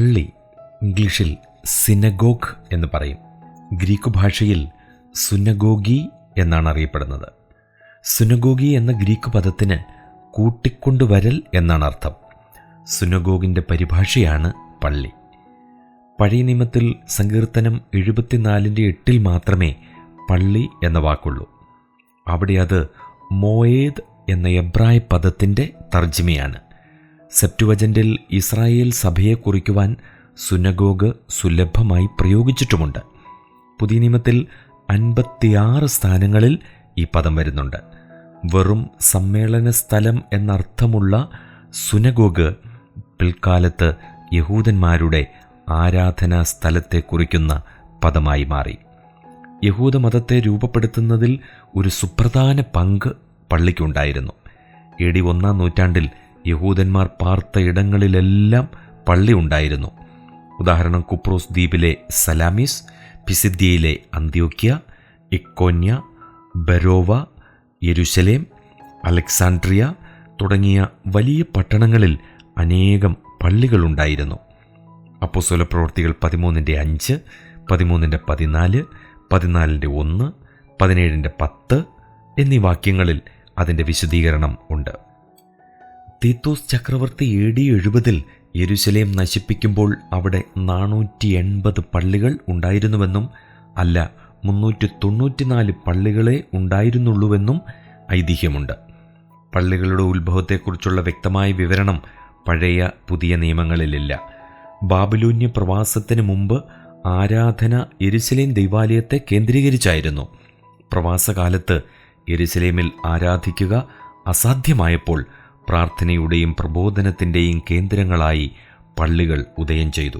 പള്ളി ഇംഗ്ലീഷിൽ സിനഗോഗ് എന്ന് പറയും. ഗ്രീക്ക് ഭാഷയിൽ സുനഗോഗി എന്നാണ് അറിയപ്പെടുന്നത്. സുനഗോഗി എന്ന ഗ്രീക്ക് പദത്തിന് കൂട്ടിക്കൊണ്ടുവരൽ എന്നാണ് അർത്ഥം. സുനഗോഗിൻ്റെ പരിഭാഷയാണ് പള്ളി. പഴയ നിയമത്തിൽ സങ്കീർത്തനം 74:8 മാത്രമേ പള്ളി എന്ന വാക്കുള്ളൂ. അവിടെ അത് മോയേദ് എന്ന എബ്രായ പദത്തിൻ്റെ തർജ്ജിമയാണ്. സെപ്റ്റുവജൻ്റിൽ ഇസ്രായേൽ സഭയെ കുറിക്കുവാൻ സുനഗോഗ് സുലഭമായി പ്രയോഗിച്ചിട്ടുമുണ്ട്. പുതിയ നിയമത്തിൽ 56 സ്ഥാനങ്ങളിൽ ഈ പദം വരുന്നുണ്ട്. വെറും സമ്മേളന സ്ഥലം എന്നർത്ഥമുള്ള സുനഗോഗ് പിൽക്കാലത്ത് യഹൂദന്മാരുടെ ആരാധനാ സ്ഥലത്തെ കുറിക്കുന്ന പദമായി മാറി. യഹൂദമതത്തെ രൂപപ്പെടുത്തുന്നതിൽ ഒരു സുപ്രധാന പങ്ക് പള്ളിക്കുണ്ടായിരുന്നു. AD 1-ാം നൂറ്റാണ്ടിൽ യഹൂദന്മാർ പാർത്ത ഇടങ്ങളിലെല്ലാം പള്ളി ഉണ്ടായിരുന്നു. ഉദാഹരണം കുപ്രോസ് ദ്വീപിലെ സലാമിസ്, പിസിദ്യയിലെ അന്ത്യോക്യ, ഇക്കോന്യ, ബരോവ, യെരുശലേം, അലക്സാൻഡ്രിയ തുടങ്ങിയ വലിയ പട്ടണങ്ങളിൽ അനേകം പള്ളികളുണ്ടായിരുന്നു. അപ്പോസ്തലപ്രവൃത്തികൾ 13:5, 13:14, 14:1, 17:10 എന്നീ വാക്യങ്ങളിൽ അതിൻ്റെ വിശദീകരണം ഉണ്ട്. തീത്തോസ് ചക്രവർത്തി AD 70 യെരുശലേം നശിപ്പിക്കുമ്പോൾ അവിടെ 480 പള്ളികൾ ഉണ്ടായിരുന്നുവെന്നും അല്ല 394 പള്ളികളെ ഉണ്ടായിരുന്നുള്ളൂവെന്നും ഐതിഹ്യമുണ്ട്. പള്ളികളുടെ ഉത്ഭവത്തെക്കുറിച്ചുള്ള വ്യക്തമായ വിവരണം പഴയ പുതിയ നിയമങ്ങളിലില്ല. ബാബിലോന്യ പ്രവാസത്തിന് മുമ്പ് ആരാധന യെരുശലേം ദൈവാലയത്തെ കേന്ദ്രീകരിച്ചായിരുന്നു. പ്രവാസകാലത്ത് യെരുശലേമിൽ ആരാധിക്കുക അസാധ്യമായപ്പോൾ പ്രാർത്ഥനയുടെയും പ്രബോധനത്തിൻ്റെയും കേന്ദ്രങ്ങളായി പള്ളികൾ ഉദയം ചെയ്തു.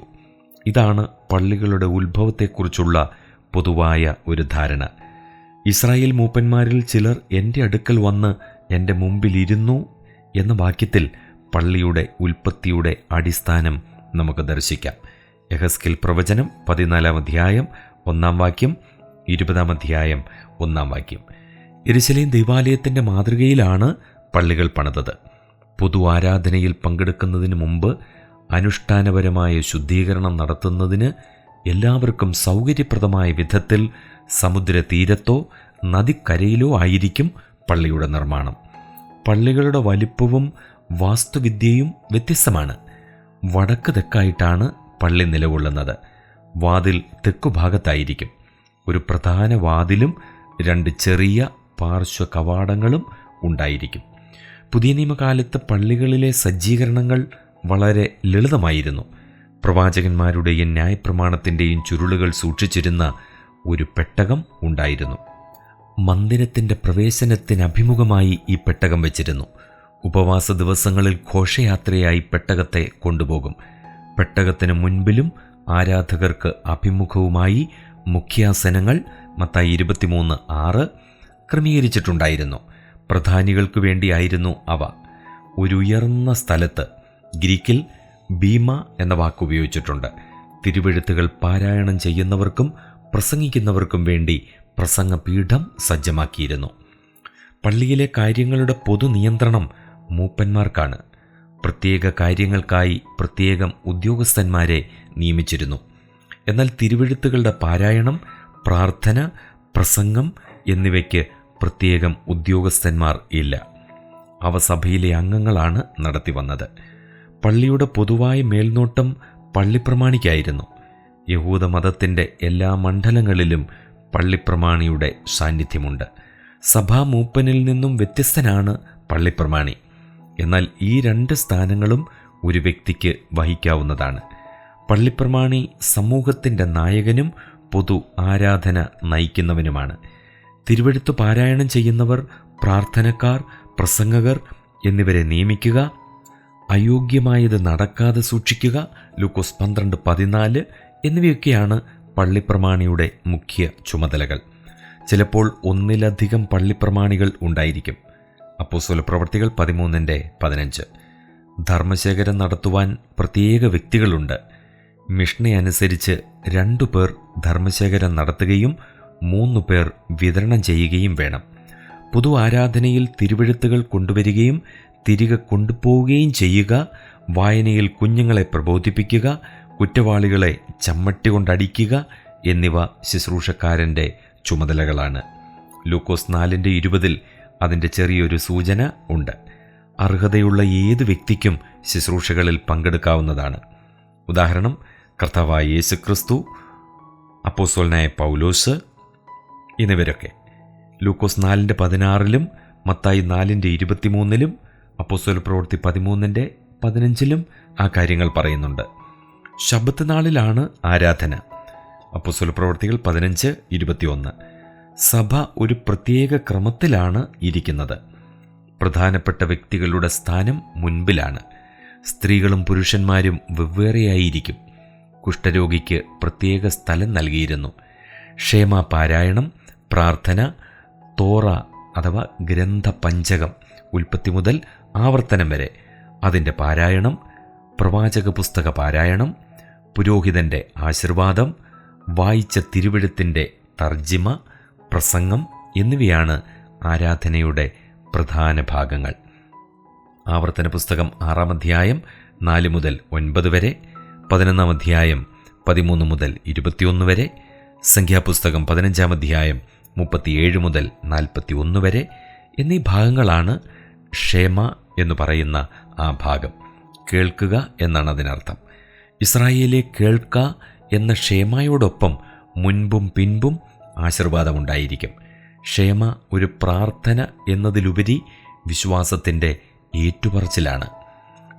ഇതാണ് പള്ളികളുടെ ഉത്ഭവത്തെക്കുറിച്ചുള്ള പൊതുവായ ഒരു ധാരണ. ഇസ്രായേൽ മൂപ്പന്മാരിൽ ചിലർ എൻ്റെ അടുക്കൽ വന്ന് എൻ്റെ മുമ്പിലിരുന്നു എന്ന വാക്യത്തിൽ പള്ളിയുടെ ഉൽപ്പത്തിയുടെ അടിസ്ഥാനം നമുക്ക് ദർശിക്കാം. യെഹെസ്കേൽ പ്രവചനം 14-ാം അധ്യായം 1-ാം വാക്യം, 20-ാം അധ്യായം 1-ാം വാക്യം. യെരുശലേം ദൈവാലയത്തിൻ്റെ മാതൃകയിലാണ് പള്ളികൾ പണിതത്. പൊതു ആരാധനയിൽ പങ്കെടുക്കുന്നതിന് മുമ്പ് അനുഷ്ഠാനപരമായ ശുദ്ധീകരണം നടത്തുന്നതിന് എല്ലാവർക്കും സൗകര്യപ്രദമായ വിധത്തിൽ സമുദ്രതീരത്തോ നദിക്കരയിലോ ആയിരിക്കും പള്ളിയുടെ നിർമ്മാണം. പള്ളികളുടെ വലിപ്പവും വാസ്തുവിദ്യയും വ്യത്യസ്തമാണ്. വടക്ക് തെക്കായിട്ടാണ് പള്ളി നിലകൊള്ളുന്നത്. വാതിൽ തെക്കുഭാഗത്തായിരിക്കും. ഒരു പ്രധാന വാതിലും 2 ചെറിയ പാർശ്വ കവാടങ്ങളും ഉണ്ടായിരിക്കും. പുതിയ നിയമകാലത്ത് പള്ളികളിലെ സജ്ജീകരണങ്ങൾ വളരെ ലളിതമായിരുന്നു. പ്രവാചകന്മാരുടെയും ന്യായപ്രമാണത്തിൻ്റെയും ചുരുളുകൾ സൂക്ഷിച്ചിരുന്ന ഒരു പെട്ടകം ഉണ്ടായിരുന്നു. മന്ദിരത്തിൻ്റെ പ്രവേശനത്തിന് അഭിമുഖമായി ഈ പെട്ടകം വെച്ചിരുന്നു. ഉപവാസ ദിവസങ്ങളിൽ ഘോഷയാത്രയായി പെട്ടകത്തെ കൊണ്ടുപോകും. പെട്ടകത്തിന് മുൻപിലും ആരാധകർക്ക് അഭിമുഖവുമായി മുഖ്യാസനങ്ങൾ മത്തായി 23:6 ക്രമീകരിച്ചിട്ടുണ്ടായിരുന്നു. പ്രധാനികൾക്ക് വേണ്ടിയായിരുന്നു അവ. ഒരു ഉയർന്ന സ്ഥലത്ത്, ഗ്രീക്കിൽ ബീമ എന്ന വാക്ക് ഉപയോഗിച്ചിട്ടുണ്ട്, തിരുവെഴുത്തുകൾ പാരായണം ചെയ്യുന്നവർക്കും പ്രസംഗിക്കുന്നവർക്കും വേണ്ടി പ്രസംഗപീഠം സജ്ജമാക്കിയിരുന്നു. പള്ളിയിലെ കാര്യങ്ങളുടെ പൊതു നിയന്ത്രണം മൂപ്പന്മാർക്കാണ്. പ്രത്യേക കാര്യങ്ങൾക്കായി പ്രത്യേകം ഉദ്യോഗസ്ഥന്മാരെ നിയമിച്ചിരുന്നു. എന്നാൽ തിരുവെഴുത്തുകളുടെ പാരായണം, പ്രാർത്ഥന, പ്രസംഗം എന്നിവയ്ക്ക് പ്രത്യേകം ഉദ്യോഗസ്ഥന്മാർ ഇല്ല. അവ സഭയിലെ അംഗങ്ങളാണ് നടത്തി വന്നത്. പള്ളിയുടെ പൊതുവായ മേൽനോട്ടം പള്ളിപ്രമാണിക്കായിരുന്നു. യഹൂദമതത്തിൻ്റെ എല്ലാ മണ്ഡലങ്ങളിലും പള്ളിപ്രമാണിയുടെ സാന്നിധ്യമുണ്ട്. സഭാമൂപ്പനിൽ നിന്നും വ്യത്യസ്തനാണ് പള്ളിപ്രമാണി. എന്നാൽ ഈ 2 സ്ഥാനങ്ങളും ഒരു വ്യക്തിക്ക് വഹിക്കാവുന്നതാണ്. പള്ളിപ്രമാണി സമൂഹത്തിൻ്റെ നായകനും പൊതു ആരാധന നയിക്കുന്നവനുമാണ്. തിരുവെഴുത്ത് പാരായണം ചെയ്യുന്നവർ, പ്രാർത്ഥനക്കാർ, പ്രസംഗകർ എന്നിവരെ നിയമിക്കുക, അയോഗ്യമായത് നടക്കാതെ സൂക്ഷിക്കുക, ലൂക്കോസ് 12:14 എന്നിവയൊക്കെയാണ് പള്ളിപ്രമാണിയുടെ മുഖ്യ ചുമതലകൾ. ചിലപ്പോൾ ഒന്നിലധികം പള്ളിപ്രമാണികൾ ഉണ്ടായിരിക്കും. അപ്പോസ്തലപ്രവൃത്തികൾ 13:15. ധർമ്മശേഖരം നടത്തുവാൻ പ്രത്യേക വ്യക്തികളുണ്ട്. മിഷ്ണയനുസരിച്ച് 2 പേർ ധർമ്മശേഖരം നടത്തുകയും 3 പേർ വിതരണം ചെയ്യുകയും വേണം. പൊതു ആരാധനയിൽ തിരുവെഴുത്തുകൾ കൊണ്ടുവരികയും തിരികെ കൊണ്ടുപോവുകയും ചെയ്യുക, വായനയിൽ കുഞ്ഞുങ്ങളെ പ്രബോധിപ്പിക്കുക, കുറ്റവാളികളെ ചമ്മട്ടി കൊണ്ടടിക്കുക എന്നിവ ശുശ്രൂഷക്കാരൻ്റെ ചുമതലകളാണ്. ലൂക്കോസ് 4:20 അതിൻ്റെ ചെറിയൊരു സൂചന ഉണ്ട്. അർഹതയുള്ള ഏത് വ്യക്തിക്കും ശുശ്രൂഷകളിൽ പങ്കെടുക്കാവുന്നതാണ്. ഉദാഹരണം, കർത്താവായ യേശുക്രിസ്തു, അപ്പോസ്തലനായ പൗലോസ് എന്നിവരൊക്കെ. ലൂക്കോസ് 4:16 മത്തായി 4:23 അപ്പോസ്തലപ്രവൃത്തി 13:15 ആ കാര്യങ്ങൾ പറയുന്നുണ്ട്. ശബ്ബത്ത് നാളിലാണ് ആരാധന. അപ്പോസ്തലപ്രവൃത്തികൾ 15:21. സഭ ഒരു പ്രത്യേക ക്രമത്തിലാണ് ഇരിക്കുന്നത്. പ്രധാനപ്പെട്ട വ്യക്തികളുടെ സ്ഥാനം മുൻപിലാണ്. സ്ത്രീകളും പുരുഷന്മാരും വെവ്വേറെയായിരിക്കും. കുഷ്ഠരോഗിക്ക് പ്രത്യേക സ്ഥലം നൽകിയിരുന്നു. ക്ഷേമപാരായണം, പ്രാർത്ഥന, തോറ അഥവാ ഗ്രന്ഥപഞ്ചകം, ഉൽപ്പത്തി മുതൽ ആവർത്തനം വരെ അതിൻ്റെ പാരായണം, പ്രവാചക പുസ്തക പാരായണം, പുരോഹിതൻ്റെ ആശീർവാദം, വായിച്ച തിരുവെഴുത്തിൻ്റെ തർജിമ, പ്രസംഗം എന്നിവയാണ് ആരാധനയുടെ പ്രധാന ഭാഗങ്ങൾ. ആവർത്തന പുസ്തകം 6-ാം അധ്യായം 4 മുതൽ 9 വരെ, 11-ാം അധ്യായം 13 മുതൽ 21 വരെ, സംഖ്യാപുസ്തകം 15-ാം അധ്യായം 37 മുതൽ 41 വരെ എന്നീ ഭാഗങ്ങളാണ് ക്ഷേമ എന്ന് പറയുന്ന ആ ഭാഗം. കേൾക്കുക എന്നാണ് അതിനർത്ഥം. ഇസ്രായേലെ കേൾക്ക എന്ന ക്ഷേമയോടൊപ്പം മുൻപും പിൻപും ആശീർവാദമുണ്ടായിരിക്കും. ക്ഷേമ ഒരു പ്രാർത്ഥന എന്നതിലുപരി വിശ്വാസത്തിൻ്റെ ഏറ്റുപറച്ചിലാണ്.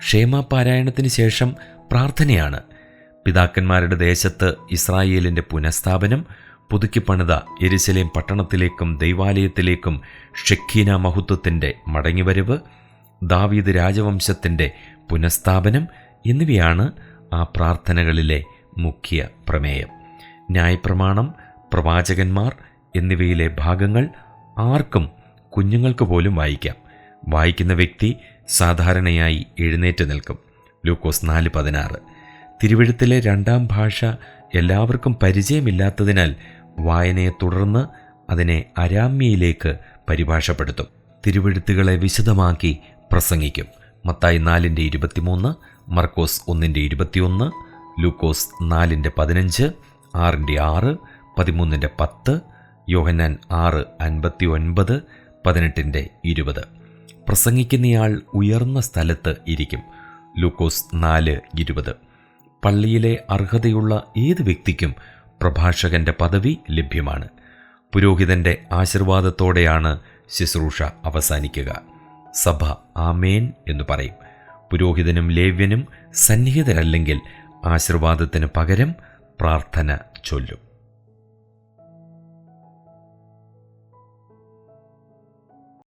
ക്ഷേമപാരായണത്തിന് ശേഷം പ്രാർത്ഥനയാണ്. പിതാക്കന്മാരുടെ ദേശത്ത് ഇസ്രായേലിൻ്റെ പുനഃസ്ഥാപനം, പുതുക്കിപ്പണിത യെരുശലേം പട്ടണത്തിലേക്കും ദൈവാലയത്തിലേക്കും ഷെഖീന മഹത്വത്തിൻ്റെ മടങ്ങിവരവ്, ദാവീദ് രാജവംശത്തിൻ്റെ പുനഃസ്ഥാപനം എന്നിവയാണ് ആ പ്രാർത്ഥനകളിലെ മുഖ്യ പ്രമേയം. ന്യായപ്രമാണം, പ്രവാചകന്മാർ എന്നിവയിലെ ഭാഗങ്ങൾ ആർക്കും, കുഞ്ഞുങ്ങൾക്ക് പോലും വായിക്കാം. വായിക്കുന്ന വ്യക്തി സാധാരണയായി എഴുന്നേറ്റ് നിൽക്കും. ലൂക്കോസ് 4:16. തിരുവെഴുത്തിലെ 2ാം ഭാഷ എല്ലാവർക്കും പരിചയമില്ലാത്തതിനാൽ വായനയെ തുടർന്ന് അതിനെ അരാമ്യയിലേക്ക് പരിഭാഷപ്പെടുത്തും. തിരുവെഴുത്തുകളെ വിശദമാക്കി പ്രസംഗിക്കും. മത്തായി 4:23, മർക്കോസ് 1:21, ലൂക്കോസ് 4:15, 6:6, 13:10, യോഹന്നാൻ 6:59, 18:20. പ്രസംഗിക്കുന്നയാൾ ഉയർന്ന സ്ഥലത്ത് ഇരിക്കും. ലൂക്കോസ് 4:20. പള്ളിയിലെ അർഹതയുള്ള ഏത് വ്യക്തിക്കും പ്രഭാഷകന്റെ പദവി ലഭ്യമാണ്. പുരോഹിതന്റെ ആശീർവാദത്തോടെയാണ് ശുശ്രൂഷ അവസാനിക്കുക. സഭ ആമേൻ എന്ന് പറയും. പുരോഹിതനും ലേവ്യനും സന്നിഹിതരല്ലെങ്കിൽ ആശീർവാദത്തിന് പകരം പ്രാർത്ഥന ചൊല്ലും.